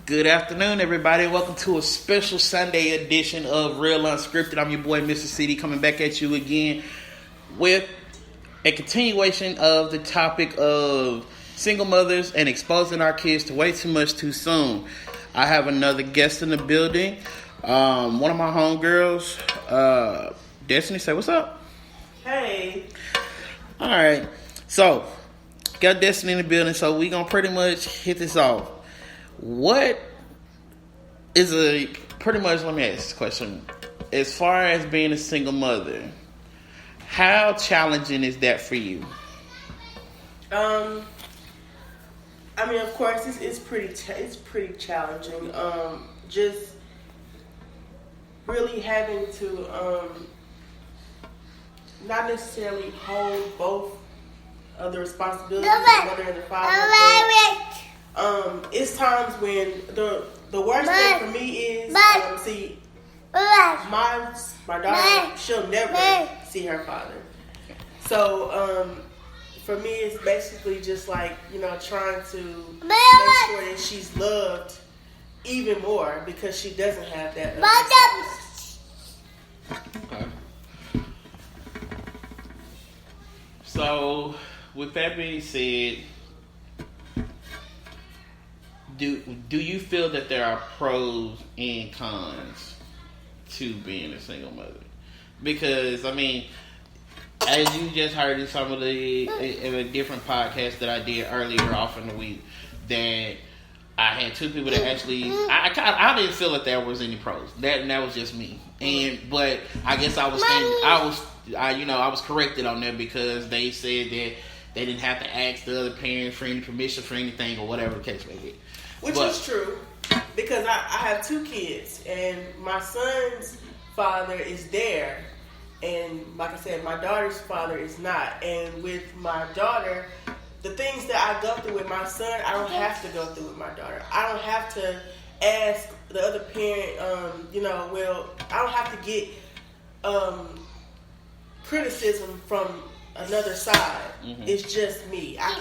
Good afternoon, everybody. Welcome to a special Sunday edition of Real Unscripted. I'm your boy, Mr. CD, coming back at you again with a continuation of the topic of single mothers and exposing our kids to way too much too soon. I have another guest in the building. One of my homegirls, Destiny. Say what's up. Hey. All right. So, got Destiny in the building, so we gonna pretty much hit this off. What is pretty much, let me ask this question. As far as being a single mother, how challenging is that for you? I mean, of course, it's pretty challenging. Just really having to not necessarily hold both of the responsibilities of the mother and the father. It's times when the worst thing for me is my daughter, she'll never see her father. So for me, it's basically just like, trying to make sure that she's loved even more because she doesn't have that. Okay. So, with that being said, do you feel that there are pros and cons to being a single mother? Because, I mean, as you just heard in some of in a different podcast that I did earlier off in the week, that I had two people that actually, I didn't feel that there was any pros. That was just me. But I guess I was corrected on that because they said that they didn't have to ask the other parents for any permission for anything or whatever the case may be. Which is true, because I have two kids, and my son's father is there, and like I said, my daughter's father is not. And with my daughter, the things that I go through with my son, I don't have to go through with my daughter. I don't have to ask the other parent, I don't have to get criticism from another side. Mm-hmm. It's just me. I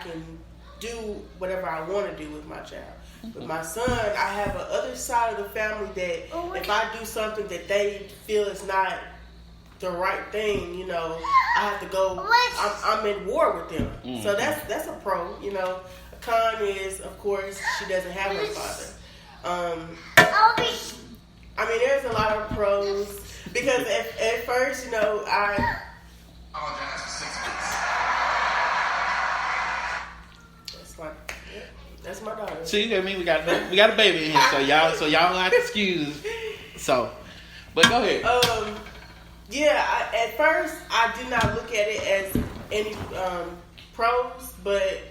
can do whatever I want to do with my child. With my son, I have a other side of the family that if I do something that they feel is not the right thing, I have to go. I'm in war with them. Mm-hmm. So that's a pro. A con is, of course, she doesn't have her father. I mean, there's a lot of pros because at first, I apologize for 6 months. That's my daughter. See, I mean, we got a baby in here, so y'all have to excuse. So, but go ahead. At first I did not look at it as any pros, but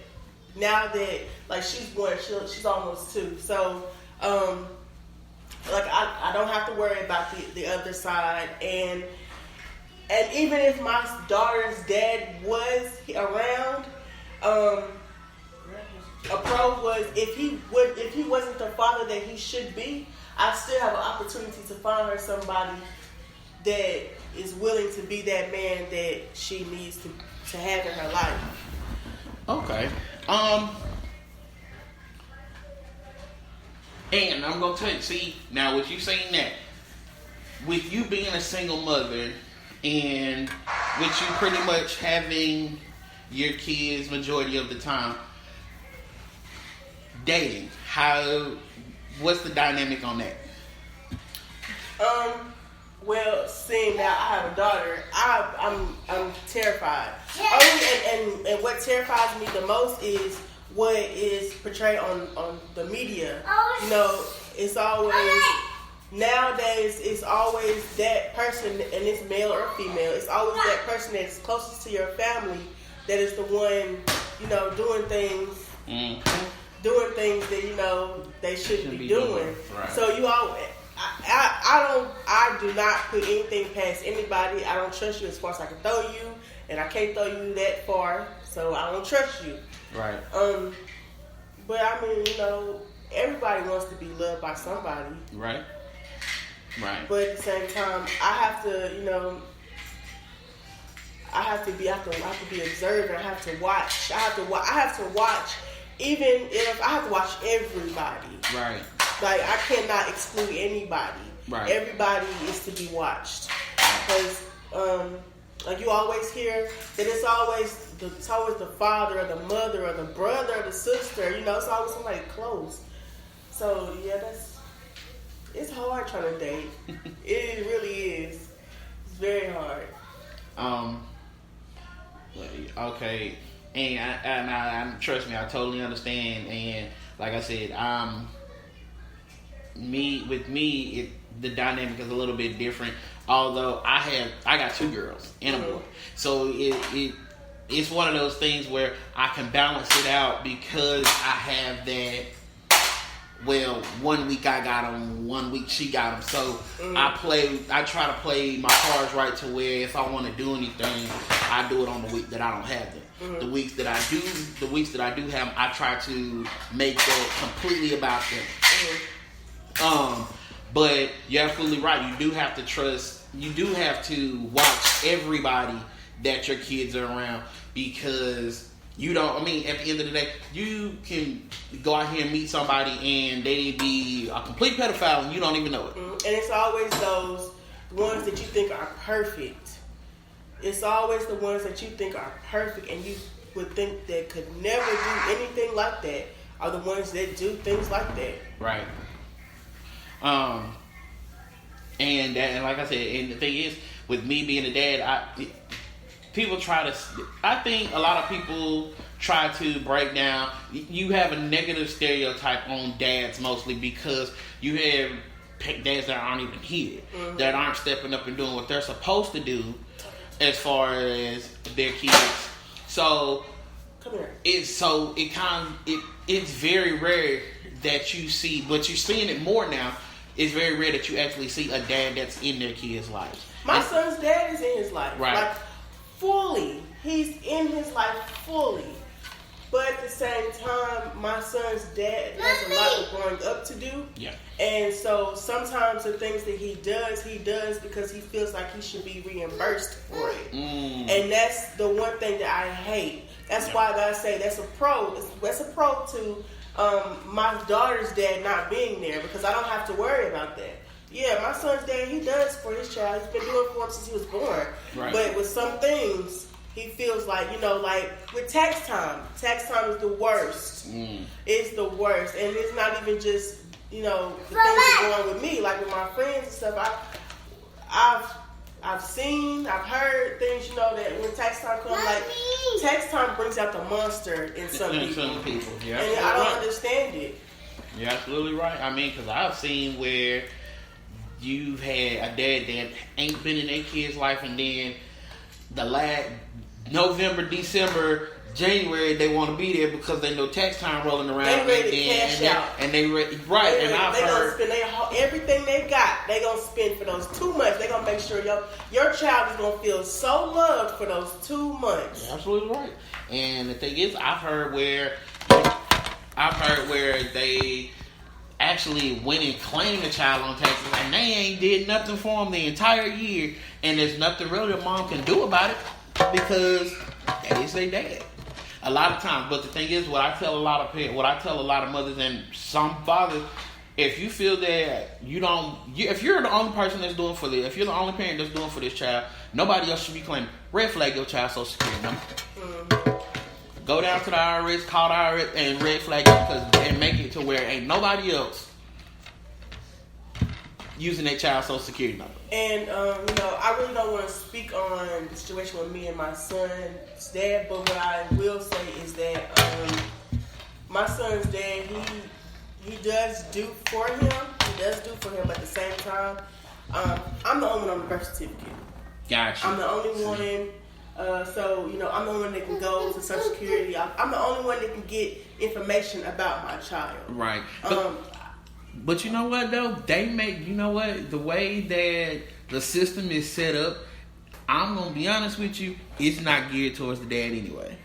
now that she's one, she's almost 2, so I don't have to worry about the other side, and even if my daughter's dad was around, a pro was if he wasn't the father that he should be, I still have an opportunity to find her somebody that is willing to be that man that she needs to have in her life. Okay. And I'm gonna tell you, see, now with you saying that, with you being a single mother and with you pretty much having your kids majority of the time, dating, what's the dynamic on that? Well, seeing now I have a daughter, I'm terrified. And what terrifies me the most is what is portrayed on the media. It's always nowadays. It's always that person, and it's male or female. It's always that person that's closest to your family that is the one, doing things. Mm-hmm. Doing things that they shouldn't be doing. Right. So I do not put anything past anybody. I don't trust you as far as I can throw you, and I can't throw you that far, so I don't trust you. Right. But I mean, everybody wants to be loved by somebody. Right. Right. But at the same time, I have to, I have to be observant. I have to watch. I have to watch. Even if I have to watch everybody, Right. Like, I cannot exclude anybody. Right. Everybody is to be watched. Because, like you always hear that it's always the father or the mother or the brother or the sister. You know, it's always somebody close. So yeah, it's hard trying to date. It really is. It's very hard. Okay, and I trust me, I totally understand. And like I said, the dynamic is a little bit different. Although I got 2 girls and a boy, so it's one of those things where I can balance it out because I have that. Well, 1 week I got them, 1 week she got them. So I try to play my cards right to where if I want to do anything, I do it on the week that I don't have them. The weeks that I do have them, I try to make that completely about them. But you're absolutely right. You do have to trust. You do have to watch everybody that your kids are around, because you don't. I mean, at the end of the day, you can go out here and meet somebody and they be a complete pedophile and you don't even know it. And it's always those ones that you think are perfect. It's always the ones that you think are perfect and you would think that could never do anything like that are the ones that do things like that. Right. And like I said, and the thing is, with me being a dad, I think a lot of people try to break down. You have a negative stereotype on dads mostly because you have dads that aren't even here, that aren't stepping up and doing what they're supposed to do as far as their kids. So come here. It's very rare that you see, but you're seeing it more now. It's very rare that you actually see a dad that's in their kids' lives. My son's dad is in his life. Right. Like, fully. He's in his life fully. But at the same time, my son's dad has a lot of growing up to do. Yeah. And so sometimes the things that he does because he feels like he should be reimbursed for it. And that's the one thing that I hate. That's why I say that's a pro. That's a pro to my daughter's dad not being there, because I don't have to worry about that. Yeah, my son's dad, he does for his child. He's been doing it for him since he was born. Right. But with some things, he feels like, like with tax time is the worst. It's the worst. And it's not even just, the things that are going with me. Like with my friends and stuff, I've heard things, that when tax time comes, like tax time brings out the monster in some people. Yeah, and I don't understand it. You're absolutely right. I mean, because I've seen where you've had a dad that ain't been in their kid's life, and then the last November, December, January, they want to be there because they know tax time rolling around. They ready to cash out. And they ready, right. And I've heard gonna spend everything they got. They gonna spend for those 2 months. They gonna make sure your child is gonna feel so loved for those 2 months. You're absolutely right. And the thing is, I've heard where they actually went and claimed the child on taxes, and they ain't did nothing for them the entire year, and there's nothing really the mom can do about it because that is their dad. A lot of times, but the thing is, what I tell a lot of mothers and some fathers, if you feel that if you're the only person that's doing for this, if you're the only parent that's doing for this child, nobody else should be claiming. Red flag your child's social security number. Go down to the IRS, call the IRS, and red flag it and make it to where ain't nobody else using their child's social security number. And I really don't want to speak on the situation with me and my son's dad, but what I will say is that my son's dad, he does do for him. He does do for him. At the same time, I'm the only one on the birth certificate. Gotcha. I'm the only one. So I'm the only one that can go to Social Security. I'm the only one that can get information about my child. Right. But you know what though? The way that the system is set up, I'm gonna be honest with you, it's not geared towards the dad anyway.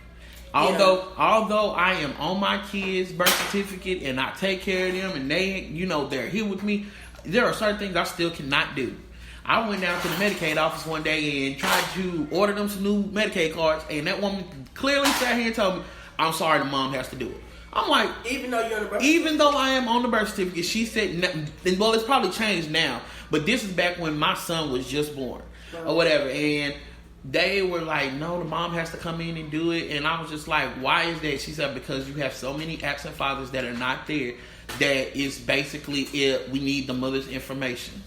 Although I am on my kids' birth certificate and I take care of them and they, they're here with me, there are certain things I still cannot do. I went down to the Medicaid office one day and tried to order them some new Medicaid cards, and that woman clearly sat here and told me, "I'm sorry, the mom has to do it." I'm like, even though you're on the birth even though I am on the birth certificate, she said, well, it's probably changed now, but this is back when my son was just born or whatever, and they were like, no, the mom has to come in and do it, and I was just like, why is that? She said, because you have so many absent fathers that are not there, that is basically it. We need the mother's information.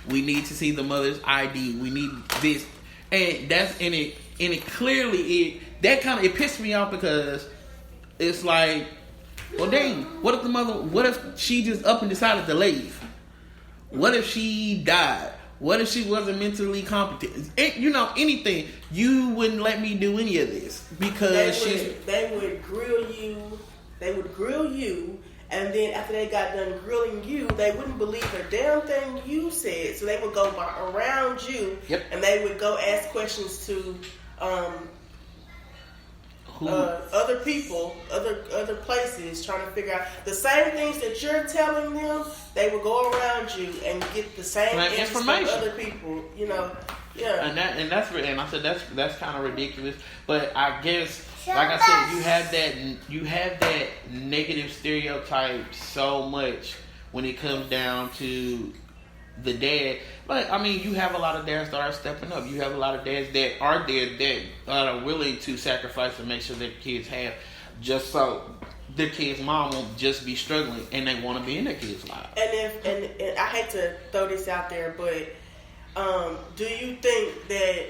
We need to see the mother's ID. We need this, and that's in it. And it clearly it pissed me off because it's like, well, dang, what if she just up and decided to leave? What if she died? What if she wasn't mentally competent? Anything. You wouldn't let me do any of this because they would grill you. They would grill you, and then after they got done grilling you, they wouldn't believe a damn thing you said. So they would go around you, and they would go ask questions to other people, other places, trying to figure out the same things that you're telling them. They would go around you and get the same information from other people. Yeah. And I said that's kind of ridiculous. But I guess, like I said, you have that negative stereotype so much when it comes down to the dad. But I mean, you have a lot of dads that are stepping up. You have a lot of dads that are there that are willing to sacrifice and make sure their kids have, just so their kid's mom won't just be struggling and they want to be in their kids' lives. And I hate to throw this out there, but do you think that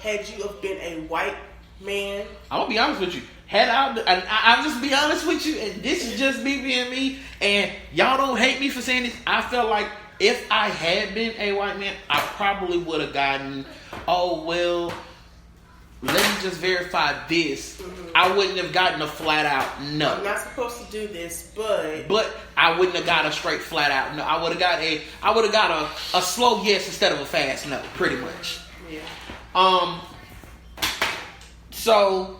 had you have been a white man, I'm gonna be honest with you. I'll just be honest with you, and this is just me being me, and y'all don't hate me for saying this. I felt like if I had been a white man, I probably would have gotten, oh, well, let me just verify this. Mm-hmm. I wouldn't have gotten a flat out no. I'm not supposed to do this, but I wouldn't have got a straight flat out no. I would have got a slow yes instead of a fast no, pretty much. Yeah. So,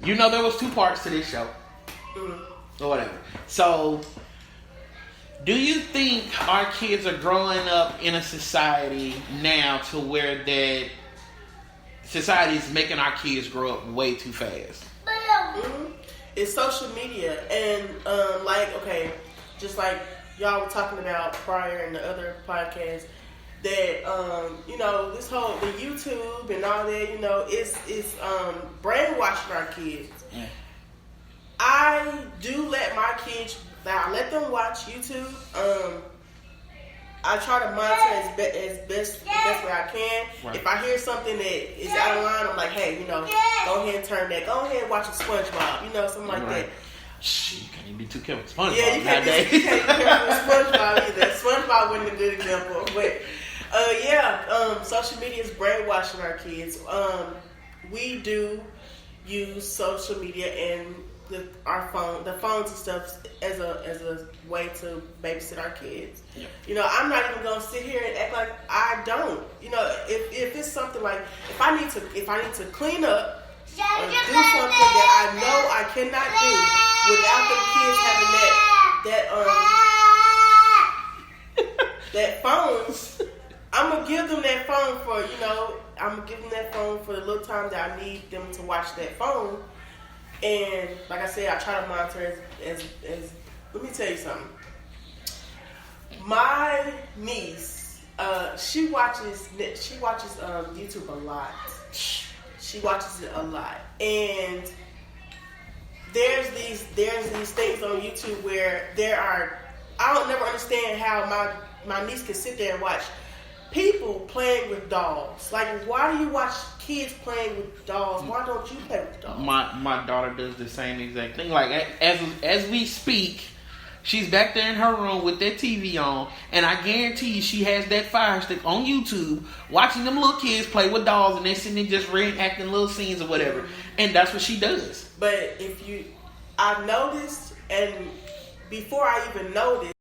there was 2 parts to this show. Mm-hmm. Or whatever. So, do you think our kids are growing up in a society now to where that society is making our kids grow up way too fast? Mm-hmm. It's social media, and just like y'all were talking about prior in the other podcast, that this whole the YouTube and all that, is brainwashing our kids. Yeah. I do let my kids. Now, I let them watch YouTube. I try to monitor as best way I can. Right. If I hear something that is out of line, I'm like, hey, go ahead and turn that. Go ahead and watch a SpongeBob, something like that. Shh, you can't even be too careful with SpongeBob. Yeah, you can't be careful with SpongeBob either. SpongeBob wasn't a good example. But, social media is brainwashing our kids. We do use social media and the phones and stuff as a way to babysit our kids. Yeah. I'm not even gonna sit here and act like I don't. If it's something like if I need to clean up or do something that I know I cannot do without the kids having that phone, I'm gonna give them that phone for the little time that I need them to watch that phone. And like I said, I try to monitor as let me tell you something. My niece, she watches YouTube a lot. She watches it a lot, and there's these things on YouTube where I don't never understand how my niece can sit there and watch people playing with dolls. Like, why do you watch kids playing with dolls? Why don't you play with dolls? My daughter does the same exact thing. Like, as we speak, she's back there in her room with that TV on, and I guarantee you she has that Fire Stick on YouTube, watching them little kids play with dolls, and they're sitting there just reenacting little scenes or whatever. And that's what she does. But I've noticed, and before I even noticed,